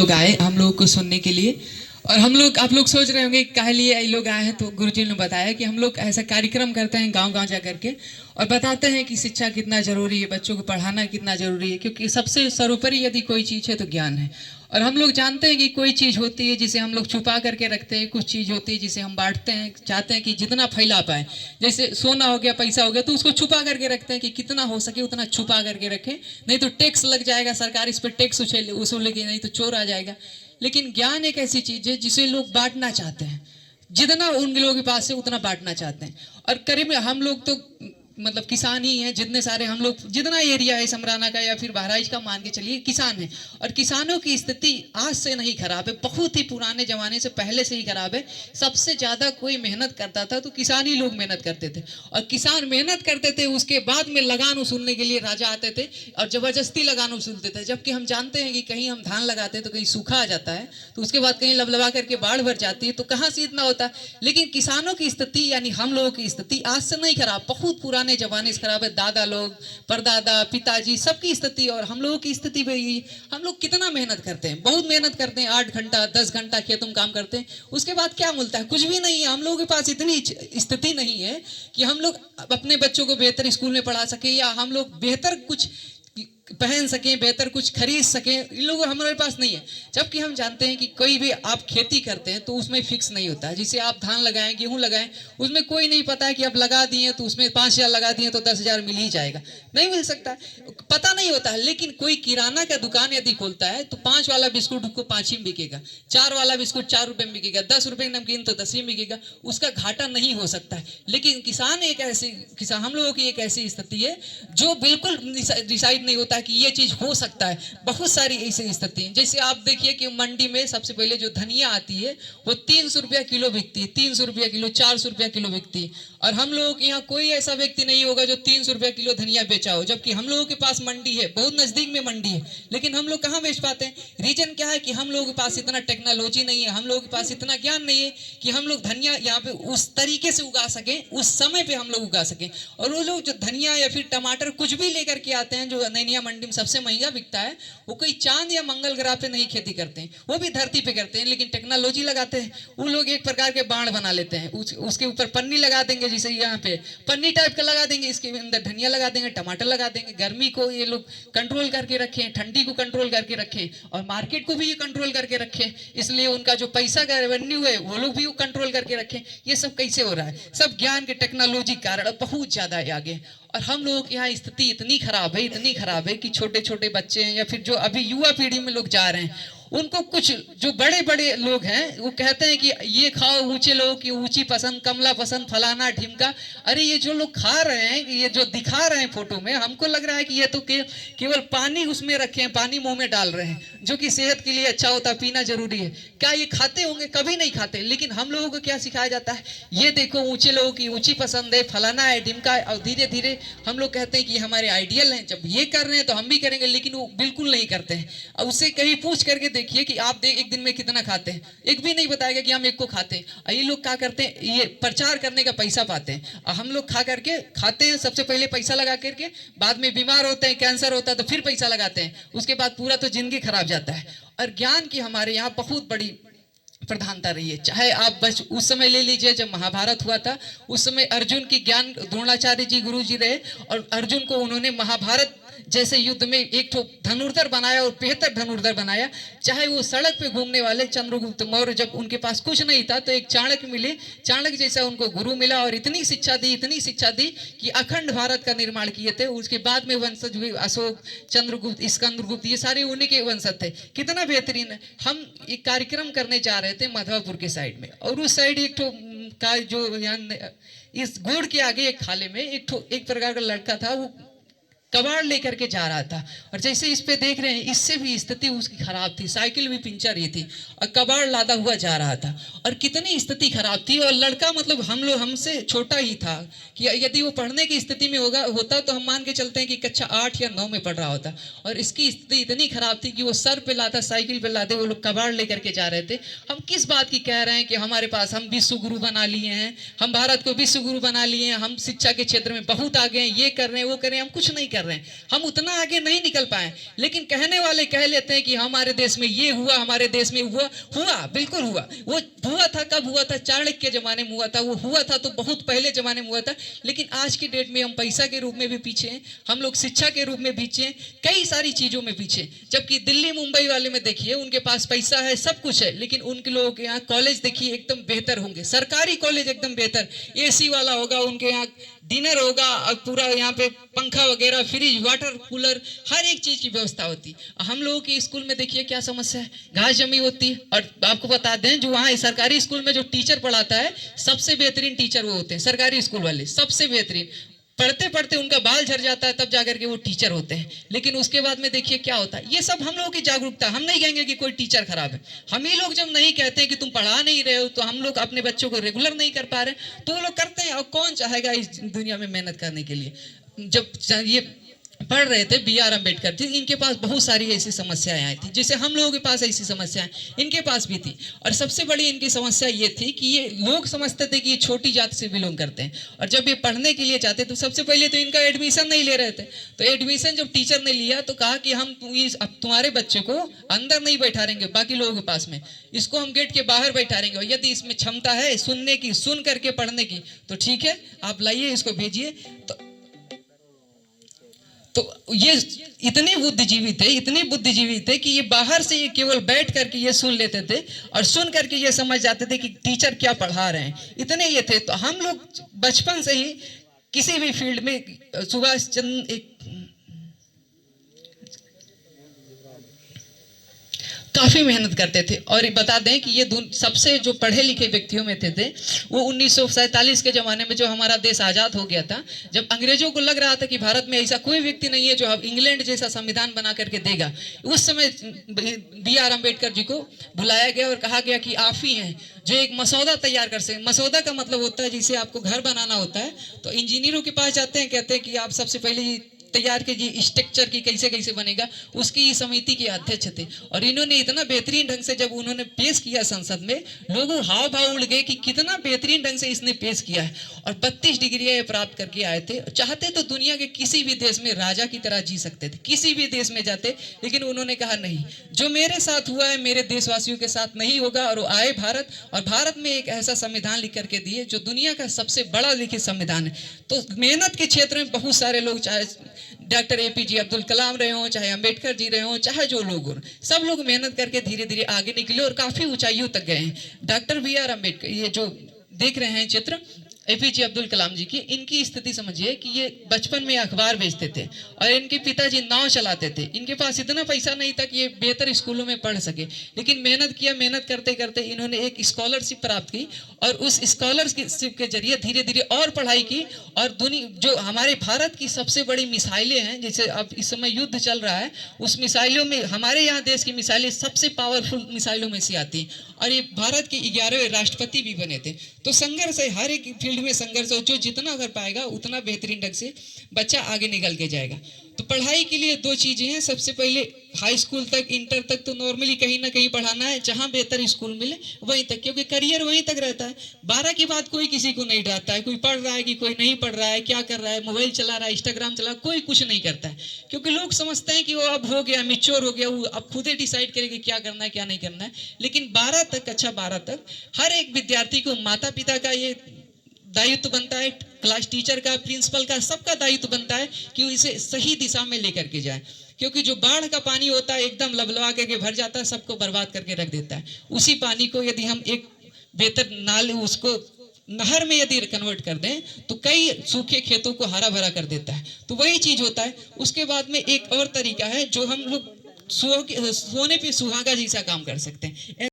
लोग आए हम लोगों को सुनने के लिए। और आप लोग सोच रहे होंगे काहे लिए ये लोग आए हैं। तो गुरुजी ने बताया कि हम लोग ऐसा कार्यक्रम करते हैं गांव गांव जा करके और बताते हैं कि शिक्षा कितना जरूरी है, बच्चों को पढ़ाना कितना जरूरी है, क्योंकि सबसे सर्वोपरि यदि कोई चीज़ है तो ज्ञान है। और हम लोग जानते हैं कि कोई चीज़ होती है जिसे हम लोग छुपा करके रखते हैं, कुछ चीज़ होती है जिसे हम बांटते हैं, चाहते हैं कि जितना फैला पाए। जैसे सोना हो गया, पैसा हो गया, तो उसको छुपा करके रखते हैं कि कितना हो सके उतना छुपा करके रखें, नहीं तो टैक्स लग जाएगा, सरकार इस पर टैक्स उसूलेगी, नहीं तो चोर आ जाएगा। लेकिन ज्ञान एक ऐसी चीज है जिसे लोग बांटना चाहते हैं, जितना उन लोगों के पास है उतना बांटना चाहते हैं। और करीब हम लोग तो मतलब किसान ही हैं, जितने सारे हम लोग जितना एरिया है समराना का या फिर बहराइच का मान के चलिए किसान है। और किसानों की स्थिति आज से नहीं खराब है, बहुत ही पुराने जमाने से पहले से ही खराब है। सबसे ज्यादा कोई मेहनत करता था तो किसान ही लोग मेहनत करते थे, और किसान मेहनत करते थे, उसके बाद में लगान वसूलने के लिए राजा आते थे और जबरदस्ती लगान वसूलते थे। जबकि हम जानते हैं कि कहीं हम धान लगाते हैं तो कहीं सूखा आ जाता है, तो उसके बाद कहीं लबलबा करके बाढ़ भर जाती है, तो कहाँ से इतना होता है। लेकिन किसानों की स्थिति यानी हम लोगों की स्थिति आज से नहीं खराब, बहुत पुराने जमाने से खराब है। दादा लोग, परदादा, पिताजी सबकी स्थिति और हम लोगों की स्थिति भी। हम लोग कितना मेहनत करते हैं, बहुत मेहनत करते हैं, 8 घंटा 10 घंटा खेतों में काम करते हैं, उसके बाद क्या मिलता है? कुछ भी नहीं है। हम लोगों के पास इतनी स्थिति नहीं है कि हम लोग अपने बच्चों को बेहतर स्कूल में पढ़ा सके, या हम लोग बेहतर कुछ पहन सकें, बेहतर कुछ खरीद सकें, इन लोगों हमारे पास नहीं है। जबकि हम जानते हैं कि कोई भी आप खेती करते हैं तो उसमें फिक्स नहीं होता है। जिसे आप धान लगाएं, गेहूं लगाएं, उसमें कोई नहीं पता है कि अब लगा दिए तो उसमें 5,000 लगा दिए तो 10,000 मिल ही जाएगा, नहीं मिल सकता, पता नहीं होता है। लेकिन कोई किराना का दुकान यदि खोलता है तो 5 वाला बिस्कुट उसको 5 ही में बिकेगा, 4 वाला बिस्कुट 4 रुपए में बिकेगा, 10 रुपए नमकीन तो 10 ही में बिकेगा, उसका घाटा नहीं हो सकता है। लेकिन किसान हम लोगों की एक ऐसी स्थिति है जो बिल्कुल डिसाइड नहीं होता कि ये चीज हो सकता है। बहुत सारी ऐसी स्थिति है। जैसे आप देखिए कि मंडी में सबसे पहले जो धनिया आती है वो 300 रुपया किलो बिकती है, 300 रुपया किलो, 400 रुपया किलो बिकती है। और हम लोगों के यहाँ कोई ऐसा व्यक्ति नहीं होगा जो 300 रुपया किलो धनिया बेचा हो, जबकि हम लोगों के पास मंडी है, बहुत नजदीक में मंडी है, लेकिन हम लोग कहाँ बेच पाते हैं? रीजन क्या है कि हम लोगों के पास इतना टेक्नोलॉजी नहीं है, हम लोगों के पास इतना ज्ञान नहीं है कि हम लोग धनिया यहाँ पे उस तरीके से उगा सकें, उस समय पे हम लोग उगा सकें। और वो लोग जो धनिया या फिर टमाटर कुछ भी लेकर के आते हैं जो नैनिया मंडी में सबसे महंगा बिकता है, वो कोई चांद या मंगल ग्रह पे नहीं खेती करते हैं, वो भी धरती पे करते हैं, लेकिन टेक्नोलॉजी लगाते हैं। वो लोग एक प्रकार के बाण बना लेते हैं, उसके ऊपर पन्नी लगा देंगे, जैसे यहाँ पे पन्नी टाइप का लगा देंगे, इसके अंदर धनिया लगा देंगे, टमाटर लगा देंगे। गर्मी को ये लोग कंट्रोल करके रखें, ठंडी को कंट्रोल करके रखें, और मार्केट को भी ये कंट्रोल करके रखें, इसलिए उनका जो पैसा का रेवेन्यू है वो लोग भी वो कंट्रोल करके रखें। ये सब कैसे हो रहा है? सब ज्ञान के टेक्नोलॉजी कारण बहुत ज्यादा आगे। और हम लोगों की यहाँ स्थिति इतनी खराब है, इतनी खराब है कि छोटे छोटे बच्चे हैं या फिर जो अभी युवा पीढ़ी में लोग जा रहे हैं, उनको कुछ जो बड़े बड़े लोग हैं वो कहते हैं कि ये खाओ, ऊंचे लोगों की ऊंची पसंद, कमला पसंद, फलाना ढिमका। अरे ये जो लोग खा रहे हैं, ये जो दिखा रहे हैं फोटो में, हमको लग रहा है कि ये तो केवल पानी उसमें रखे हैं, पानी मुंह में डाल रहे हैं, जो कि सेहत के लिए अच्छा होता है, पीना जरूरी है। क्या ये खाते होंगे? कभी नहीं खाते। लेकिन हम लोगों को क्या सिखाया जाता है? ये देखो ऊंचे लोगों की ऊंची पसंद है, फलाना है, ढिमका है, और धीरे धीरे हम लोग कहते हैं कि हमारे आइडियल हैं, जब ये कर रहे हैं तो हम भी करेंगे, लेकिन वो बिल्कुल नहीं करते हैं। अब उससे कहीं पूछ करके देखिए कि आप एक दिन में कितना खाते हैं, एक भी नहीं बताएगा कि हम एक को खाते हैं। ये लोग क्या करते हैं? ये प्रचार करने का पैसा पाते हैं, और हम लोग खा करके खाते हैं, सबसे पहले पैसा लगा करके, बाद में बीमार होते हैं, कैंसर होता है तो फिर पैसा लगाते हैं, उसके बाद पूरा तो जिंदगी खराब जाता है। और ज्ञान की हमारे यहाँ बहुत बड़ी प्रधानता रही है। चाहे आप बस उस समय ले लीजिए जब महाभारत हुआ था, उस समय अर्जुन की ज्ञान द्रोणाचार्य जी गुरु जी रहे, और अर्जुन को उन्होंने महाभारत जैसे युद्ध में एक तो धनुर्धर बनाया, और बेहतर धनुर्धर बनाया। चाहे वो सड़क पे घूमने वाले चंद्रगुप्त मौर्य, जब उनके पास कुछ नहीं था तो एक चाणक्य मिले, चाणक्य जैसा उनको गुरु मिला, और इतनी शिक्षा दी कि अखंड भारत का निर्माण किए थे। उसके बाद में वंशज हुए अशोक, चंद्रगुप्त, स्कंदगुप्त, ये सारे उन्हीं के वंशज थे। कितना बेहतरीन है। हम एक कार्यक्रम करने जा रहे थे माधवापुर के साइड में, और उस साइड एक तो का जो यहाँ इस गोड़ के आगे एक खाले में एक प्रकार का लड़का था, वो कबाड़ लेकर के जा रहा था। और जैसे इस पे देख रहे हैं, इससे भी स्थिति उसकी खराब थी, साइकिल भी पिंचर ही थी, और कबाड़ लादा हुआ जा रहा था, और कितनी स्थिति खराब थी। और लड़का मतलब हमसे छोटा ही था, कि यदि वो पढ़ने की स्थिति में होता तो हम मान के चलते हैं कि कक्षा 8 या 9 में पढ़ रहा होता। और इसकी स्थिति इतनी खराब थी कि वो सर पे लादा, साइकिल पे लादे, वो लोग कबाड़ लेकर के जा रहे थे। हम किस बात की कह रहे हैं कि हमारे पास हम विश्व गुरु बना लिए हैं, हम भारत को विश्व गुरु बना लिए हैं, हम शिक्षा के क्षेत्र में बहुत आगे हैं, ये कर रहे हैं, वो कर रहे हैं। हम कुछ नहीं कर कर रहे हैं, हम उतना आगे नहीं निकल पाए। लेकिन कहने वाले कह लेते हैं कि हमारे देश में ये हुआ, हमारे देश में हुआ बिल्कुल हुआ। वो हुआ था, कब हुआ था? चाणक्य के जमाने में हुआ था। वो हुआ था तो बहुत पहले जमाने में हुआ था। लेकिन आज की डेट में हम पैसा के रूप में भी पीछे हैं, हम लोग शिक्षा के रूप में पीछे हैं, कई सारी चीजों में पीछे। जबकि दिल्ली मुंबई वाले में देखिए, उनके पास पैसा है, सब कुछ है, लेकिन उनके लोगों के यहाँ कॉलेज देखिए एकदम बेहतर होंगे, सरकारी कॉलेज एकदम बेहतर, एसी वाला होगा, उनके यहाँ डिनर होगा और पूरा यहाँ पे पंखा वगैरह, फ्रिज, वाटर कूलर, हर एक चीज की व्यवस्था होती। हम लोगों के स्कूल में देखिए क्या समस्या है, घास जमी होती है। और आपको बता दें, जो वहाँ सरकारी स्कूल में जो टीचर पढ़ाता है, सबसे बेहतरीन टीचर वो होते हैं, सरकारी स्कूल वाले सबसे बेहतरीन। पढ़ते पढ़ते उनका बाल झड़ जाता है, तब जाकर के वो टीचर होते हैं। लेकिन उसके बाद में देखिए क्या होता है। ये सब हम लोगों की जागरूकता। हम नहीं कहेंगे कि कोई टीचर खराब है, हम ही लोग जब नहीं कहते कि तुम पढ़ा नहीं रहे हो, तो हम लोग अपने बच्चों को रेगुलर नहीं कर पा रहे, तो वो लोग करते हैं। और कौन चाहेगा इस दुनिया में मेहनत करने के लिए? जब ये पढ़ रहे थे B.R. अम्बेडकर जी, इनके पास बहुत सारी ऐसी समस्याएं आई थी, जैसे हम लोगों के पास ऐसी समस्याएं इनके पास भी थी। और सबसे बड़ी इनकी समस्या ये थी कि ये लोग समझते थे कि ये छोटी जात से बिलोंग करते हैं, और जब ये पढ़ने के लिए जाते तो सबसे पहले तो इनका एडमिशन नहीं ले रहे थे। तो एडमिशन जब टीचर ने लिया तो कहा कि हम अब तुम्हारे बच्चे को अंदर नहीं बैठा रहेंगे बाकी लोगों के पास में, इसको हम गेट के बाहर बैठा रहेंगे, और यदि इसमें क्षमता है सुनने की, सुन करके पढ़ने की, तो ठीक है, आप लाइए, इसको भेजिए। तो ये इतने बुद्धिजीवी थे कि ये बाहर से ये केवल बैठ करके ये सुन लेते थे, और सुन करके ये समझ जाते थे कि टीचर क्या पढ़ा रहे हैं, इतने ये थे। तो हम लोग बचपन से ही किसी भी फील्ड में, सुभाष चंद्र काफी मेहनत करते थे। और बता दें कि ये सबसे जो पढ़े लिखे व्यक्तियों में थे वो 1947 के जमाने में, जो हमारा देश आजाद हो गया था, जब अंग्रेजों को लग रहा था कि भारत में ऐसा कोई व्यक्ति नहीं है जो अब इंग्लैंड जैसा संविधान बना करके देगा, उस समय B.R. अम्बेडकर जी को बुलाया गया और कहा गया कि आप ही हैं जो एक मसौदा तैयार कर सकें। मसौदा का मतलब होता है जिसे आपको घर बनाना होता है, तो इंजीनियरों के पास जाते हैं, कहते हैं कि आप सबसे पहले तैयार कीजिए स्ट्रक्चर की, कैसे कैसे बनेगा। उसकी समिति के अध्यक्ष थे, और इन्होंने इतना बेहतरीन ढंग से जब उन्होंने पेश किया संसद में, लोगों हाव भाव उड़ गए कि कितना बेहतरीन ढंग से इसने पेश किया है। और 32 डिग्री प्राप्त करके आए थे। चाहते तो दुनिया के किसी भी देश में राजा की तरह जी सकते थे, किसी भी देश में जाते, लेकिन उन्होंने कहा नहीं, जो मेरे साथ हुआ है मेरे देशवासियों के साथ नहीं होगा। और वो आए भारत, और भारत में एक ऐसा संविधान लिख करके दिए जो दुनिया का सबसे बड़ा लिखित संविधान है। तो मेहनत के क्षेत्र में बहुत सारे लोग, चाहे डॉक्टर APJ अब्दुल कलाम रहे हों, चाहे अम्बेडकर जी रहे हों, चाहे जो लोग हों, सब लोग मेहनत करके धीरे धीरे आगे निकले और काफी ऊंचाइयों तक गए हैं। Doctor B.R. अम्बेडकर, ये जो देख रहे हैं चित्र APJ अब्दुल कलाम जी की, इनकी स्थिति समझिए कि ये बचपन में अखबार बेचते थे, और इनके पिताजी नाव चलाते थे। इनके पास इतना पैसा नहीं था कि ये बेहतर स्कूलों में पढ़ सके, लेकिन मेहनत किया, मेहनत करते करते इन्होंने एक स्कॉलरशिप प्राप्त की, और उस स्कॉलरशिप के जरिए धीरे धीरे और पढ़ाई की। और जो हमारे भारत की सबसे बड़ी मिसाइलें हैं, जैसे अब इस समय युद्ध चल रहा है, उस मिसाइलों में हमारे यहाँ देश की मिसाइलें सबसे पावरफुल मिसाइलों में से आती हैं, और ये भारत के 11वें राष्ट्रपति भी बने थे। तो संघर्ष है, हर एक फील्ड में संघर्ष हो, जो जितना कर पाएगा उतना बेहतरीन ढंग से बच्चा आगे निकल के जाएगा। तो पढ़ाई के लिए दो चीजें हैं। सबसे पहले हाई स्कूल तक, इंटर तक तो नॉर्मली कहीं ना कहीं पढ़ाना है, जहां बेहतर स्कूल मिले वहीं तक, क्योंकि करियर वहीं तक रहता है। 12 की बात कोई किसी को नहीं डरता है, कोई पढ़ रहा है कि कोई नहीं पढ़ रहा है, क्या कर रहा है, मोबाइल चला रहा है, इंस्टाग्राम चला, कोई कुछ नहीं करता है, क्योंकि लोग समझते हैं कि वो अब हो गया, मैच्योर हो गया, वो अब खुद ही डिसाइड करेगा क्या करना है क्या नहीं करना है। लेकिन 12 तक, कक्षा 12 तक हर एक विद्यार्थी को माता पिता का ये दायित्व बनता है, क्लास टीचर का, प्रिंसिपल का, सबका दायित्व बनता है कि इसे सही दिशा में लेकर के जाए। क्योंकि जो बाढ़ का पानी होता है एकदम लबलबा करके भर जाता है, सबको बर्बाद करके रख देता है। उसी पानी को यदि हम एक बेहतर नाले, उसको नहर में यदि कन्वर्ट कर दें, तो कई सूखे खेतों को हरा भरा कर देता है। तो वही चीज होता है। उसके बाद में एक और तरीका है जो हम लोग सोने पे सुहागा जैसा काम कर सकते हैं।